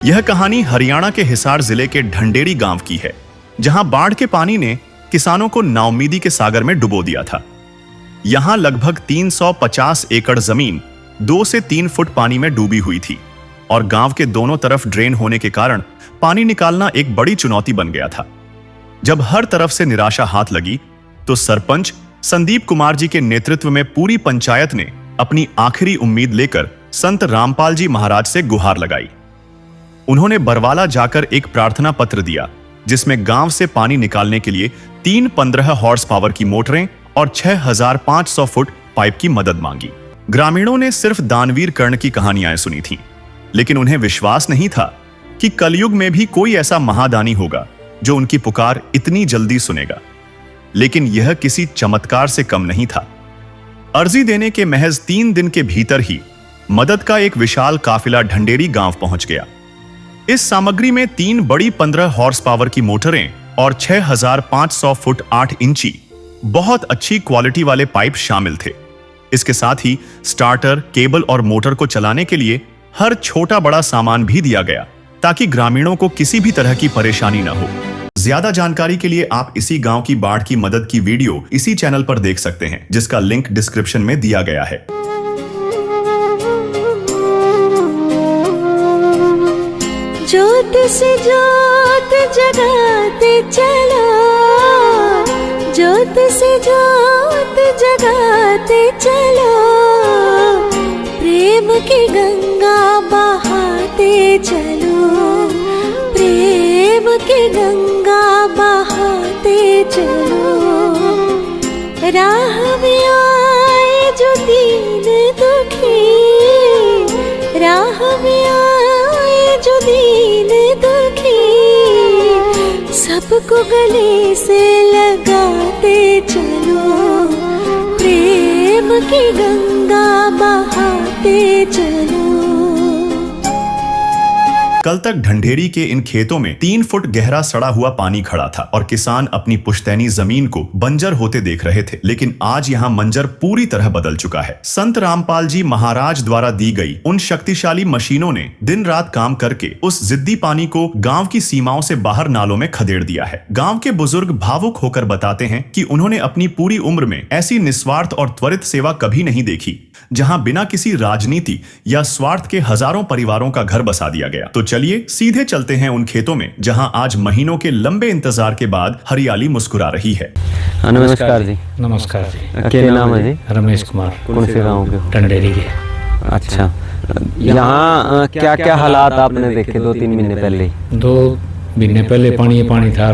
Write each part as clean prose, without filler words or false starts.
यह कहानी हरियाणा के हिसार जिले के ढंडेरी गांव की है, जहां बाढ़ के पानी ने किसानों को नाउम्मीदी के सागर में डुबो दिया था। यहां लगभग 350 एकड़ जमीन 2 से 3 फुट पानी में डूबी हुई थी और गांव के दोनों तरफ ड्रेन होने के कारण पानी निकालना एक बड़ी चुनौती बन गया था। जब हर तरफ से निराशा हाथ लगी तो सरपंच संदीप कुमार जी के नेतृत्व में पूरी पंचायत ने अपनी आखिरी उम्मीद लेकर संत रामपाल जी महाराज से गुहार लगाई। उन्होंने बरवाला जाकर एक प्रार्थना पत्र दिया, जिसमें गांव से पानी निकालने के लिए 3 15 हॉर्स पावर की मोटरें और 6500 फुट पाइप की मदद मांगी। ग्रामीणों ने सिर्फ दानवीर कर्ण की कहानियां सुनी थीं, लेकिन उन्हें विश्वास नहीं था कि कलयुग में भी कोई ऐसा महादानी होगा जो उनकी पुकार इतनी जल्दी सुनेगा। लेकिन यह किसी चमत्कार से कम नहीं था। अर्जी देने के महज 3 दिन के भीतर ही मदद का एक विशाल काफिला ढंडेरी गांव पहुंच गया। इस सामग्री में 3 बड़ी 15 हॉर्स पावर की मोटरें और 6500 फुट 8 इंची बहुत अच्छी क्वालिटी वाले पाइप शामिल थे। इसके साथ ही स्टार्टर, केबल और मोटर को चलाने के लिए हर छोटा बड़ा सामान भी दिया गया, ताकि ग्रामीणों को किसी भी तरह की परेशानी न हो। ज्यादा जानकारी के लिए आप इसी गांव की बाढ़ की मदद की वीडियो इसी चैनल पर देख सकते हैं, जिसका लिंक डिस्क्रिप्शन में दिया गया है। ज्योत से ज्योत जगाते चलो, ज्योत से ज्योत जगाते चलो, प्रेम की गंगा बहाते चलो, प्रेम की गंगा बहाते चलो। राह में आए जो दीन दुखी, राह में आए जो दीन दुखी, सबको गले से लगाते चलो, प्रेम की गंगा बहाते चलो। कल तक ढंडेरी के इन खेतों में 3 फुट गहरा सड़ा हुआ पानी खड़ा था और किसान अपनी पुश्तैनी जमीन को बंजर होते देख रहे थे। लेकिन आज यहाँ मंजर पूरी तरह बदल चुका है। संत रामपाल जी महाराज द्वारा दी गई उन शक्तिशाली मशीनों ने दिन रात काम करके उस जिद्दी पानी को गांव की सीमाओं से बाहर नालों में खदेड़ दिया है। गांव के बुजुर्ग भावुक होकर बताते हैं कि उन्होंने अपनी पूरी उम्र में ऐसी निस्वार्थ और त्वरित सेवा कभी नहीं देखी, जहां बिना किसी राजनीति या स्वार्थ के हजारों परिवारों का घर बसा दिया गया। तो चलिए सीधे चलते हैं उन खेतों में, जहां आज महीनों के लंबे इंतजार के बाद हरियाली मुस्कुरा रही है। नमस्कार जी। नमस्कार जी। क्या नाम है जी? रमेश कुमार। कौन से गांव के हो? ढंडेरी के। अच्छा, यहाँ क्या क्या हालात आपने देखे 2-3 महीने पहले? 2 महीने पहले पानी था।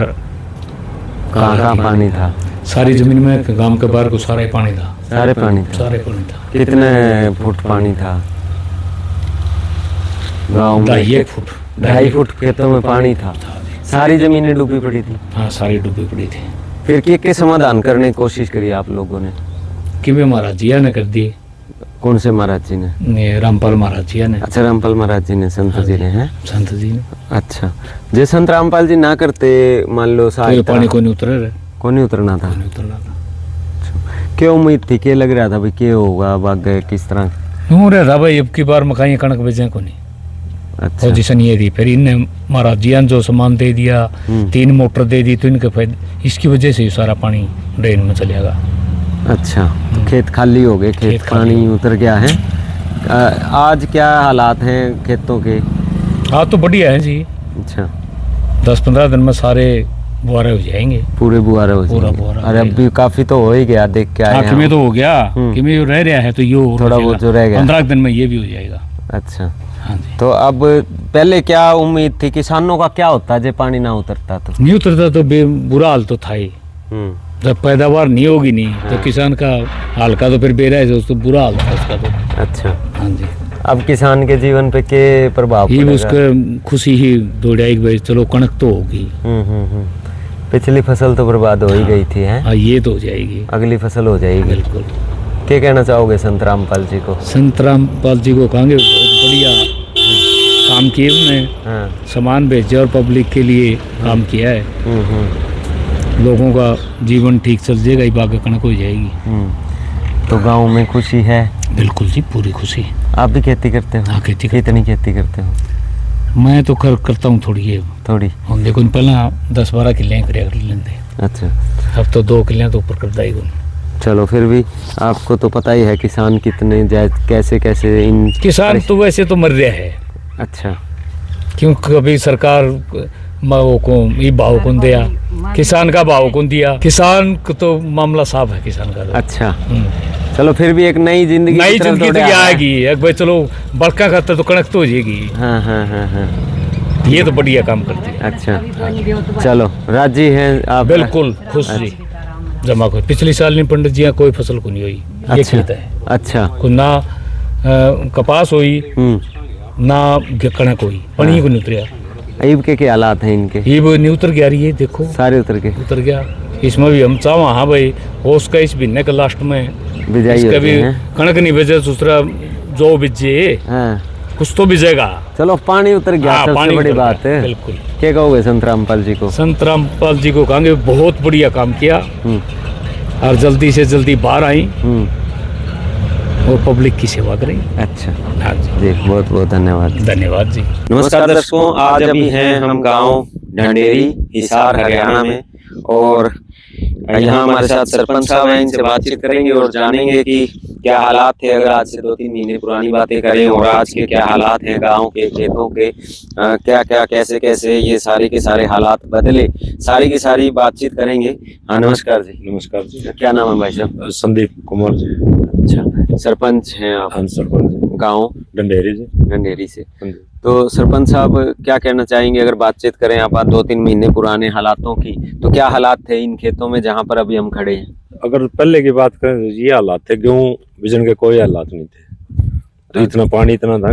कहाँ पानी था? सारी जमीन में, गांव के बाहर को सारा ही पानी था। सारे पानी था? सारे पानी था। कितने फुट पानी था गाँव में? 2.5 फुट खेतों में पानी था। सारी जमीनें डूबी पड़ी थी? हाँ, सारी डूबी पड़ी थी। फिर क्या समाधान करने की कोशिश करी आप लोगों ने? कि महाराज जी ने कर दी। कौन से महाराज जी ने? रामपाल महाराज जी ने। अच्छा, रामपाल महाराज जी ने, संत जी ने हैं? संत जी ने। अच्छा, जे संत रामपाल जी ना करते, मान लो पानी को नहीं उतरे, को नहीं उतरना था? नहीं उतरना था। क्या उम्मीद थी, क्या लग रहा था भाई क्या होगा, भाग गए किस तरह? यूं रहा था भाई, अब की बार मकाई कणक बेचे को नहीं। अच्छा, पोजीशन ये थी। फिर इनने महाराज जी ने जो सामान दे दिया, 3 मोटर दे दी, तो इनके फायदे, इसकी वजह से सारा पानी ड्रेन में चलेगा। अच्छा, तो खेत खाली हो गए, खेत पानी उतर गया है। आज क्या हालात हैं खेतों के? आज तो बढ़िया है जी। अच्छा, 10-15 दिन में सारे बुआरे हो जाएंगे। पूरे बुआरे हो जाएंगे? अरे अब भी काफी तो हो ही गया, देख के आए। किमें तो हो गया, किमें रह रहा है, तो ये थोड़ा बहुत जो रह गया 15 दिन में ये भी हो जाएगा। अच्छा, हाँ जी। तो अब पहले क्या उम्मीद थी, किसानों का क्या होता जब पानी ना उतरता? तो नहीं उतरता तो बुरा हाल तो था ही। जब पैदावार नहीं होगी नहीं, तो किसान का हाल का तो फिर बेरा है, तो बुरा हाल था उसका तो। अच्छा, हाँ जी। अब किसान के जीवन पे क्या प्रभाव ये उसका खुशी ही दौड़ाई भाई, चलो कणक तो होगी। पिछली फसल तो बर्बाद हो ही गई थी, है? हाँ, ये तो हो जाएगी, अगली फसल हो जाएगी। बिल्कुल। क्या कहना चाहोगे संत रामपाल जी को? संत रामपाल जी को कहेंगे बहुत बढ़िया काम किए उन्होंने। सामान भेजे और पब्लिक के लिए काम किया है। लोगों का जीवन ठीक चल जाएगा, ही बाकी कणक हो जाएगी। तो गांव में खुशी है? बिल्कुल जी, पूरी खुशी। आप भी खेती करते हो? हाँ, खेती। कितनी खेती करते हो? मैं तो करता हूँ थोड़ी है थोड़ी। हम देखो पहले 10-12 किले कर लेते। अच्छा, अब तो 2 किले तो ऊपर करता ही कौन। चलो फिर भी आपको तो पता ही है किसान कितने कैसे कैसे इन किसान तो वैसे तो मर रहा है। अच्छा, क्योंकि कभी सरकार भाव को ये भाव कौन दिया, किसान का भाव कौन दिया, किसान को तो मामला साफ है किसान का तो। अच्छा, चलो फिर भी एक नई जिंदगी नई की तरफ जिंदगी दौड़े तो आ रहे हैं। आएगी एक भाई, चलो बड़का खाता तो कणक तो हो जाएगी। हाँ हाँ हाँ हाँ, ये तो बढ़िया काम करते हैं। अच्छा, चलो राजी हैं आप? बिल्कुल खुश जी। जमा कोई पिछले साल नहीं पंडित जी यहाँ कोई फसल को नहीं हुई। ये अच्छा, खेत है। अच्छा, को ना कपास हुई ना कणक हुई, पानी को नहीं उतरिया। ईब के क्या हालात हैं इनके? ये वो नहीं उतर गया, ये देखो सारे उतर के उतर गया। इसमें भी हम चाहो हाँ भाई हो उसका इस महीने का लास्ट में बिजाई इसका होती भी है। कणक नहीं बेचे, दूसरा जो बीजे हाँ, कुछ तो बीजेगा। चलो पानी उतर गया, हाँ, सबसे पानी बड़ी उतर बात गया, है। बिल्कुल। क्या कहोगे संत रामपाल जी को? संत रामपाल जी को कहेंगे बहुत बढ़िया काम किया और जल्दी से जल्दी बाहर आई और पब्लिक की सेवा करें। अच्छा हाँ जी, जी, बहुत बहुत धन्यवाद। धन्यवाद जी। नमस्कार दर्शकों, आज अभी हैं हम गांव ढंडेरी, हिसार, हरियाणा में, और यहाँ हमारे साथ सरपंच साहब हैं। इनसे बातचीत करेंगे और जानेंगे कि क्या हालात थे, अगर आज से 2-3 महीने पुरानी बातें करें, और आज के क्या हालात हैं गांव के, खेतों के, क्या क्या कैसे कैसे ये सारे के सारे हालात बदले, सारी की सारी बातचीत करेंगे। हाँ, नमस्कार जी। नमस्कार जी। क्या नाम है भाई साहब? संदीप कुमार जी। अच्छा, सरपंच हैं आप? हाँ, सरपंच जी, गाँव डंडेरी जी। ढंडेरी से। हाँ जी। तो सरपंच साहब क्या कहना चाहेंगे, अगर बातचीत करें आप 2-3 महीने पुराने हालातों की, तो क्या हालात थे इन खेतों में जहाँ पर अभी हम खड़े हैं? अगर पहले की बात करें तो ये हालात थे, गेहूं बीजन के कोई हालात नहीं थे। तो इतना पानी इतना था,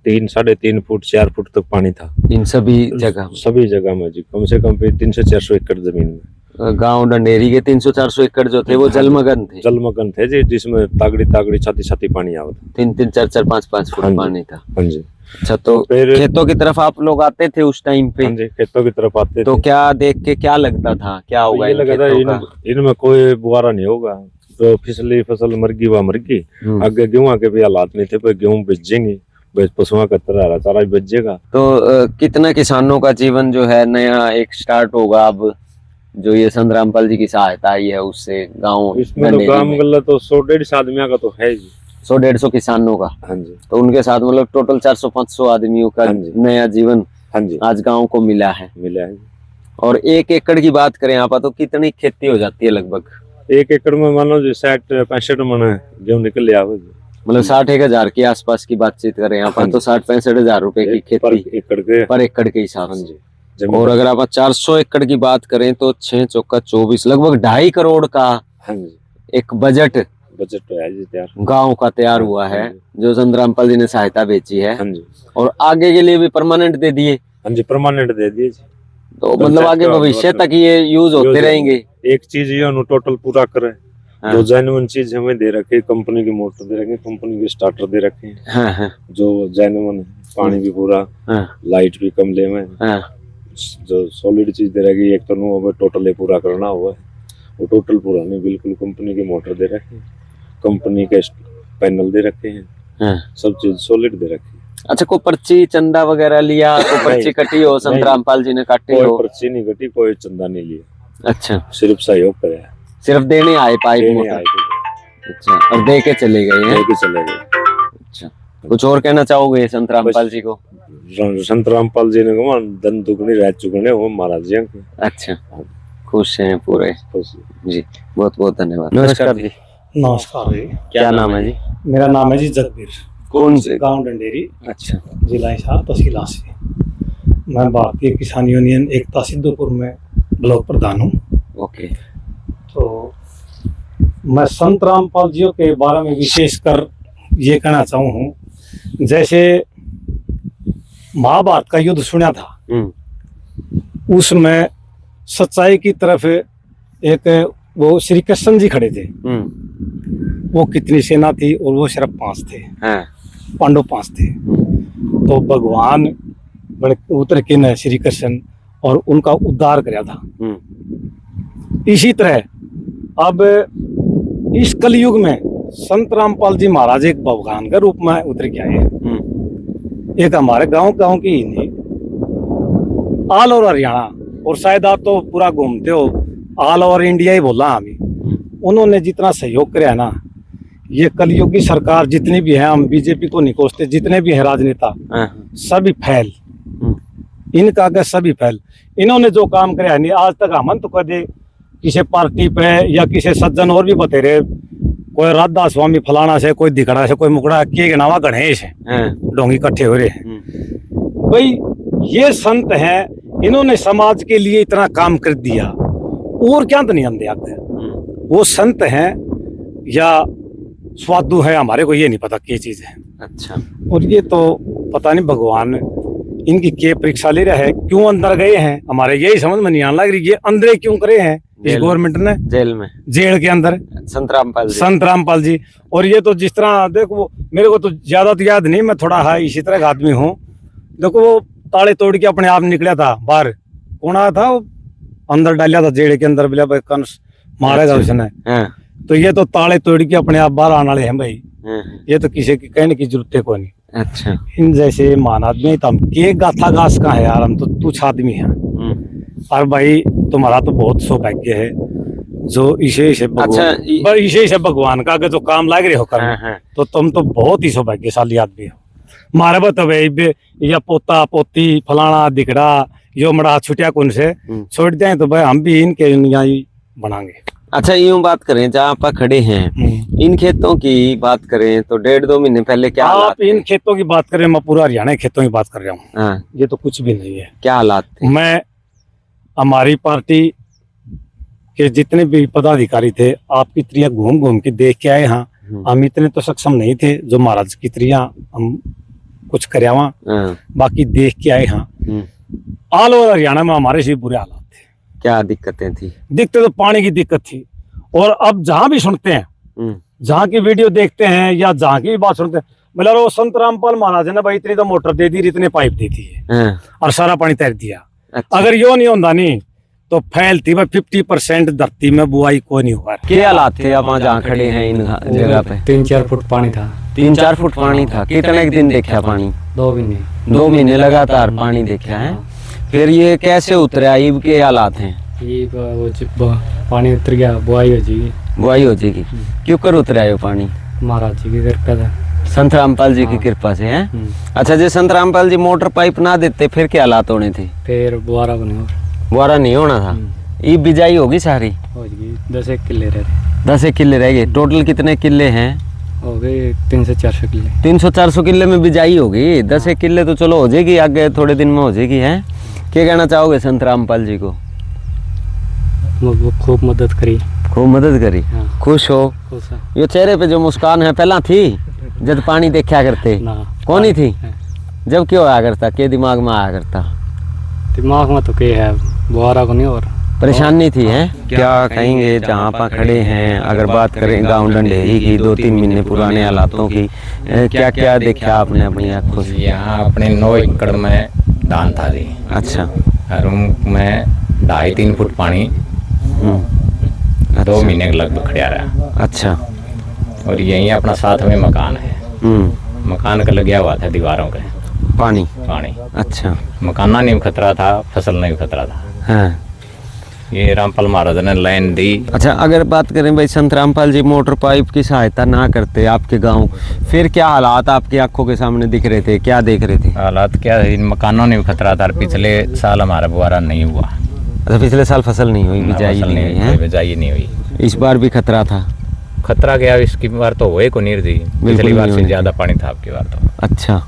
3-3.5 फुट 4 फुट तक पानी था इन सभी जगह? सभी जगह में जी, कम से कम 300-400 एकड़ जमीन में। गांव डंडेरी के 300-400 एकड़ जो थे वो जलमग्न थे? जलमग्न थे जी, जिसमें तागड़ी छाती पानी आवत। 3-3, 4-4, 5-5 फुट हाँ जी। पानी था। हाँ जी। अच्छा, तो फिर खेतों की तरफ आप लोग आते थे उस टाइम पे? हाँ जी, खेतों की तरफ आते तो थे। क्या देख के क्या लगता था, क्या तो होगा ये इन लगा था खेतों का? इनमें कोई बुआरा नहीं होगा, तो फिसली फसल मर गई वह मर गई। आगे गेहूं के भी हालात नहीं थे, पर गेहूं बेचेंगे, पशुओं का तरह चारा भी बेचेगा। तो कितना किसानों का जीवन जो है नया एक स्टार्ट होगा अब, जो ये संत रामपाल जी की सहायता आई है उससे गाँव इसमें तो काम गल्ला तो 100-150 आदमियों का तो है जी। 100-150 किसानों का? हाँ जी। तो उनके साथ मतलब टोटल 400-500 आदमियों का हाँ जी। नया जीवन हाँ जी, आज गांव को मिला है। मिला है। और 1 एकड़ की बात करें आप तो कितनी खेती हो जाती है लगभग? 1 एकड़ में मान लो 60-65 मन गेहूं निकल लिया। मतलब 60-1 हजार के आसपास की बातचीत करें आप तो 60-65 हजार रुपए की खेती पर एकड़ के हिसाब से। और अगर आप 400 एकड़ की बात करें तो 6 चौका 24, लगभग 2.5 करोड़ का एक बजट तो है जी तैयार, गांव का तैयार हुआ है, जो संत रामपाल जी ने सहायता बेची है। हाँ जी। और आगे के लिए भी परमानेंट दे दिए? हाँ जी, परमानेंट दे दिए जी। तो मतलब आगे भविष्य तक ये यूज होते रहेंगे? एक चीज ये टोटल पूरा करे। हाँ। जो जेन्युइन चीज हमें दे रखे, कंपनी की मोटर दे रखे, कंपनी के स्टार्टर दे रखे हैं। हाँ हाँ। जो जेन्युइन, पानी भी पूरा, लाइट भी कम ले में, जो सॉलिड चीज दे रखी, एक तो अब टोटल पूरा करना हुआ है, वो टोटल पूरा नहीं, बिल्कुल कंपनी के मोटर दे रखे हैं, कंपनी के पैनल दे रखे हैं, सब चीज सॉलिड दे रखी है। अच्छा, कोई पर्ची चंदा वगैरह लिया? कोई पर्ची कटी हो संत रामपाल जी ने काटी हो? कोई पर्ची नहीं कटी, कोई चंदा नहीं लिया। अच्छा, सिर्फ सहयोग कराया, सिर्फ देने आए पाइप देने आए मोटर? थे। अच्छा, और दे के चले गए हैं? लेके चले गए। अच्छा, कुछ और कहना चाहोगे संत रामपाल जी को? संत रामपाल जी ने कहा धन दुगनी रात चुगने वो महाराज जी के। अच्छा, खुश हैं पूरे? खुश जी, बहुत बहुत धन्यवाद। नमस्कार जी। नमस्कार जी। क्या नाम है जी? मेरा नाम है जी जगबीर। कौन से गांव डंडेरी, अच्छा, जिला हिसार, तहसील आसी। मैं भारतीय किसान यूनियन एकता सिद्धपुर में ब्लॉक प्रधान हूँ। ओके। तो मैं संत रामपाल जी के बारे में विशेष कर ये कहना चाहूँ हूँ, जैसे महाभारत का युद्ध सुना था, उसमें सच्चाई की तरफ एक वो श्री कृष्ण जी खड़े थे। वो कितनी सेना थी, और वो सिर्फ 5 थे। पांडव 5 थे। तो भगवान उतर के न श्री कृष्ण और उनका उद्धार कराया था। इसी तरह अब इस कलयुग में संत रामपाल जी महाराज एक भगवान के रूप में उतर के आए। एक हमारे गांव की ही नहीं, ऑल ओवर हरियाणा, और शायद आप तो पूरा घूमते हो, ऑल ओवर इंडिया ही बोला हमें। उन्होंने जितना सहयोग कराया ना, ये कलयुग की सरकार जितनी भी है, हम बीजेपी को नहीं कोसते, जितने भी है राजनेता सभी फैल, इनका आगे सभी फैल। इन्होंने जो काम कराया नहीं आज तक, हम तो कदे किसी पार्टी पे या किसी सज्जन और भी बतेरे, कोई राधा स्वामी फलाना से, कोई दिखड़ा से, कोई मुकड़ा के नावा गणेश है, डोंगी इकट्ठे हो रहे हैं। भाई ये संत हैं, इन्होंने समाज के लिए इतना काम कर दिया, और क्या तो नहीं हम आगे। वो संत हैं या स्वादु है, हमारे को ये नहीं पता क्या चीज है। अच्छा। और ये तो पता नहीं भगवान इनकी क्या परीक्षा ले रहा है, क्यों अंदर गए हैं, हमारे यही समझ में नहीं आने लग रही, ये अंदर क्यों करे हैं इस गवर्नमेंट ने, जेल में, जेल के अंदर संत रामपाल जी। और ये तो जिस तरह देखो, मेरे को तो ज्यादा तो याद नहीं, मैं थोड़ा है इसी तरह का आदमी हूँ। देखो वो ताले तोड़ के अपने आप निकला था बाहर, कौन आया था वो अंदर डालिया था जेल के अंदर, बोला भाई कंस मारेगा उसने। तो ये तो ताले तोड़ के अपने आप बाहर आने वाले हैं भाई, ये तो किसी की कहने की जरूरत है कोई नहीं। अच्छा। इन जैसे महान आदमी तो हम के गाथा गास का है यार, हम तो तुच्छ आदमी हैं। और भाई तुम्हारा तो बहुत सौभाग्य है जो इसे से भगवान का अगर जो काम लाग रहे हो करने, तो तुम तो बहुत ही सौभाग्यशाली आदमी हो। मारे भाई या पोता पोती फलाना दिखड़ा यो मड़ा छुटिया कौन से छोड़ दें, तो भाई हम भी इनके ही बनाएंगे। अच्छा, यूं बात करें जहाँ आप खड़े हैं, इन खेतों की बात करें तो 1.5-2 महीने पहले क्या हालात आप इन खेतों की बात करें, मैं पूरा हरियाणा के खेतों की बात कर रहा हूँ। हाँ। ये तो कुछ भी नहीं है। क्या हालात थे? मैं हमारी पार्टी के जितने भी पदाधिकारी थे, आपकी त्रिया घूम घूम के देख के आए। हाँ, हम इतने तो सक्षम नहीं थे जो महाराज की त्रिया हम कुछ करावा, बाकी देख के आए। हाँ, ऑल ओवर हरियाणा में हमारे से बुरे हालात थे। क्या दिक्कतें थी? दिक्कत तो पानी की दिक्कत थी, और अब जहां भी सुनते हैं, जहां की वीडियो देखते हैं या जहां की भी बात सुनते हैं, बोला वो संत रामपाल महाराज ने भाई इतनी तो मोटर दे दी, इतने पाइप दे दिए और सारा पानी तैर दिया। अच्छा। अगर यो नहीं होता नहीं तो फैलती भाई 50% धरती में बुआई कोई नहीं हुआ। क्या हालात थे आप जहाँ खड़े हैं इन जगह पे? 3-4 फुट पानी था। 3-4 फुट पानी था। कितने दिन देखा पानी? 2 महीने। 2 महीने लगातार पानी देखा है। फिर ये कैसे उतरा? ईब के हालात हैं? ये वो पानी उतर गया, बुआई हो जाएगी। बुआई हो जाएगी। क्यों कर उतरा है पानी? महाराज जी की कृपा था, संत रामपाल जी की कृपा से है। अच्छा, जो संत रामपाल जी मोटर पाइप ना देते फिर क्या हालात होने थे? फिर बुआरा बुआरा नहीं होना था। ईब बिजाई होगी सारी? हो गई। 10 किले रह गए। 10 किले रह गए। टोटल कितने किले हैं? हो गए 300-400 किले। 300-400 किले में बिजाई होगी। 10 किले तो चलो हो जाएगी, आगे थोड़े दिन में हो जाएगी। है क्या कहना चाहोगे संत रामपाल जी को? वो खूब मदद करी। खूब मदद करी। हाँ। खुश हो? खुश है। ये चेहरे पे जो मुस्कान है पहला थी जब पानी देखा करते? कौन ही थी? जब क्यों आया करता? के दिमाग में आया करता? दिमाग में तो क्या है, बुआरा को नहीं और परेशानी थी। है क्या कहेंगे जहाँ पर खड़े हैं? अगर बात करें गांव ढंढेरी की 2-3 महीने पुराने हालातों की, क्या क्या देखा आपने अपनी आंखों से? यहाँ अपने 9 एकड़ में धान था जी। अच्छा। रूम में 2.5-3 फुट पानी 2 महीने के लगभग खड़ा रहा। अच्छा। और यहीं अपना साथ में मकान है, मकान का लग गया हुआ था दीवारों के पानी। अच्छा। मकाना नहीं खतरा था, फसल नहीं खतरा था। हाँ। ये रामपाल महाराज ने लाइन दी। अच्छा, अगर बात करें भाई संत रामपाल जी मोटर पाइप की सहायता ना करते आपके गांव, फिर क्या हालात आपकी आंखों के सामने दिख रहे थे? क्या देख रहे थे? हालात क्या, इन मकानों ने भी खतरा था। पिछले साल हमारा बुआरा नहीं हुआ। अच्छा, पिछले साल फसल नहीं हुई, बिजाई नहीं हुई। बिजाई नहीं हुई। इस बार भी खतरा था? खतरा क्या, इसकी बार तो हुए को नहीं थी, पिछली बार से ज्यादा पानी था आपकी बार तो। अच्छा,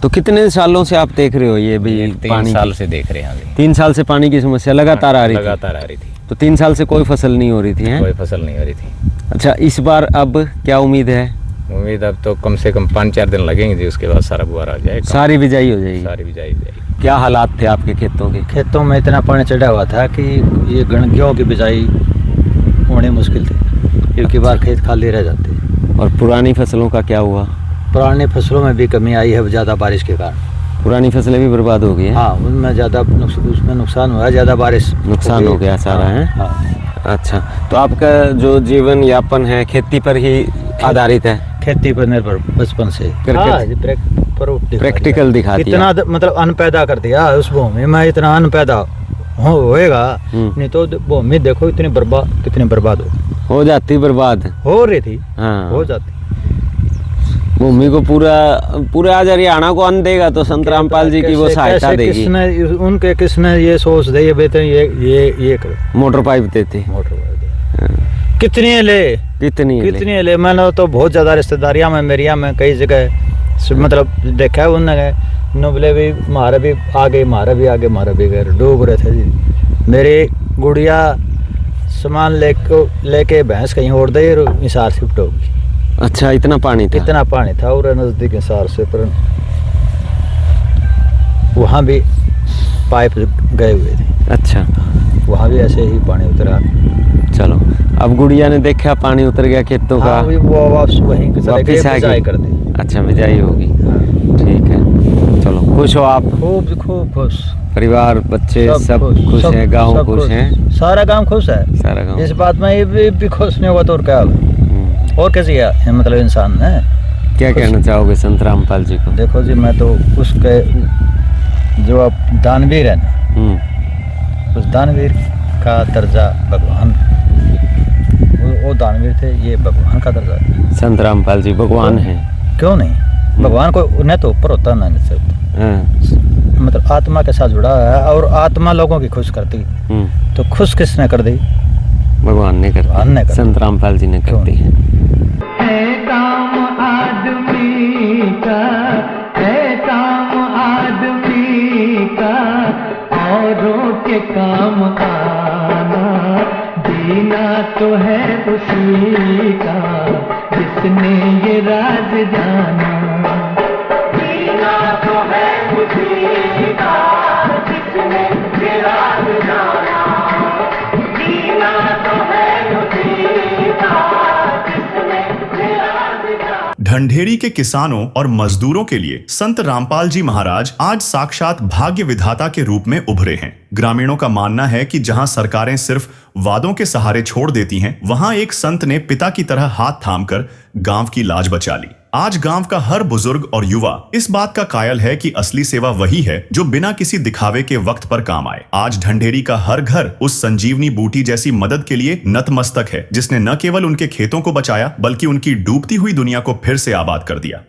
तो कितने सालों से आप देख रहे हो ये भी? 3 साल से देख रहे हैं। 3 साल से पानी की समस्या लगातार आ रही थी? तो 3 साल से कोई फसल नहीं हो रही थी? है? कोई फसल नहीं हो रही थी। अच्छा, इस बार अब क्या उम्मीद है? उम्मीद अब तो कम से कम 5-4 दिन लगेंगे जी, उसके बाद सारा बुआरा आ जाएगा, सारी बिजाई हो जाएगी। सारी बिजाई हो जाएगी। क्या हालात थे आपके खेतों के? खेतों में इतना पानी चढ़ा हुआ था कि ये गेहूं की बिजाई होनी मुश्किल थी, क्योंकि बार खेत खाली रह जाते। और पुरानी फसलों का क्या हुआ? पुरानी फसलों में भी कमी आई है ज़्यादा बारिश के कारण। पुरानी फसलें भी बर्बाद हो गई? हाँ, उनमें ज़्यादा उसमें नुकसान हुआ, ज़्यादा बारिश नुकसान हो गया सारा। है? हाँ। अच्छा, तो आपका जो जीवन यापन है खेती पर ही आधारित है? खेती पर निर्भर बचपन से। प्रैक्टिकल दिखा दिया। इतना मतलब अन्न पैदा कर दिया उस भूमि में, इतना अन्न पैदा होएगा, नहीं तो भूमि देखो कितनी बर्बाद हो जाती, बर्बाद हो रही थी। हाँ। हो जाती। भूमि को पूरा आज हरियाणा को अन्न देगा तो संत रामपाल जी की वो सहायता देगी। किसने ये सोच दे, ये बेहतर ये करो, मोटर पाइप देते। कितनी ले मैंने तो बहुत ज्यादा रिश्तेदारियां में मेरिया में कई जगह मतलब देखा है उन्होंने नोबले भी मारे भी आगे डूब रहे थे जी। मेरी गुड़िया सामान लेके भैंस कहीं और दे हिसार शिफ्ट होगी। अच्छा, इतना पानी था और नजदीक हिसार से, पर वहाँ भी पाइप गए हुए थे। अच्छा, वहाँ भी ऐसे ही पानी उतरा। चलो, अब गुड़िया ने देखा पानी उतर गया खेतों का, वो वापस वहीं वापिस आ गई कर दी। अच्छा, बिजाई होगी। ठीक है, चलो, खुश हो आप? खूब खुश। परिवार, बच्चे सब खुश हैं, गाँव खुश है, सारा गाँव खुश है। सारा गाँव इस बात में ये भी खुश नहीं हुआ तो और क्या होगा? और कैसी है मतलब इंसान है। क्या कहना चाहोगे संत रामपाल जी को? देखो जी, मैं तो उसके जो अब दानवीर है, उस दानवीर का दर्जा भगवान, वो दानवीर थे, ये भगवान का दर्जा है। संत रामपाल जी भगवान हैं? क्यों नहीं, भगवान को उन्हें तो ऊपर होता ना सकता, मतलब आत्मा के साथ जुड़ा है और आत्मा लोगों की खुश करती, तो खुश किसने कर दी? भगवान ने कर दी, संत रामपाल जी ने कर दी है। काम आदमी का है, काम आदमी का औरों के काम आना, जीना तो है उसी का जिसने ये राज जाना। जीना तो है उसी का जिसने ये राज जाना। जीना तो है उसी का जिसने ये राज जाना। ढंढेरी के किसानों और मजदूरों के लिए संत रामपाल जी महाराज आज साक्षात भाग्य विधाता के रूप में उभरे हैं। ग्रामीणों का मानना है कि जहां सरकारें सिर्फ वादों के सहारे छोड़ देती हैं, वहां एक संत ने पिता की तरह हाथ थामकर गांव की लाज बचा ली। आज गांव का हर बुजुर्ग और युवा इस बात का कायल है कि असली सेवा वही है जो बिना किसी दिखावे के वक्त पर काम आए। आज ढंढेरी का हर घर उस संजीवनी बूटी जैसी मदद के लिए नतमस्तक है, जिसने न केवल उनके खेतों को बचाया बल्कि उनकी डूबती हुई दुनिया को फिर से आबाद कर दिया।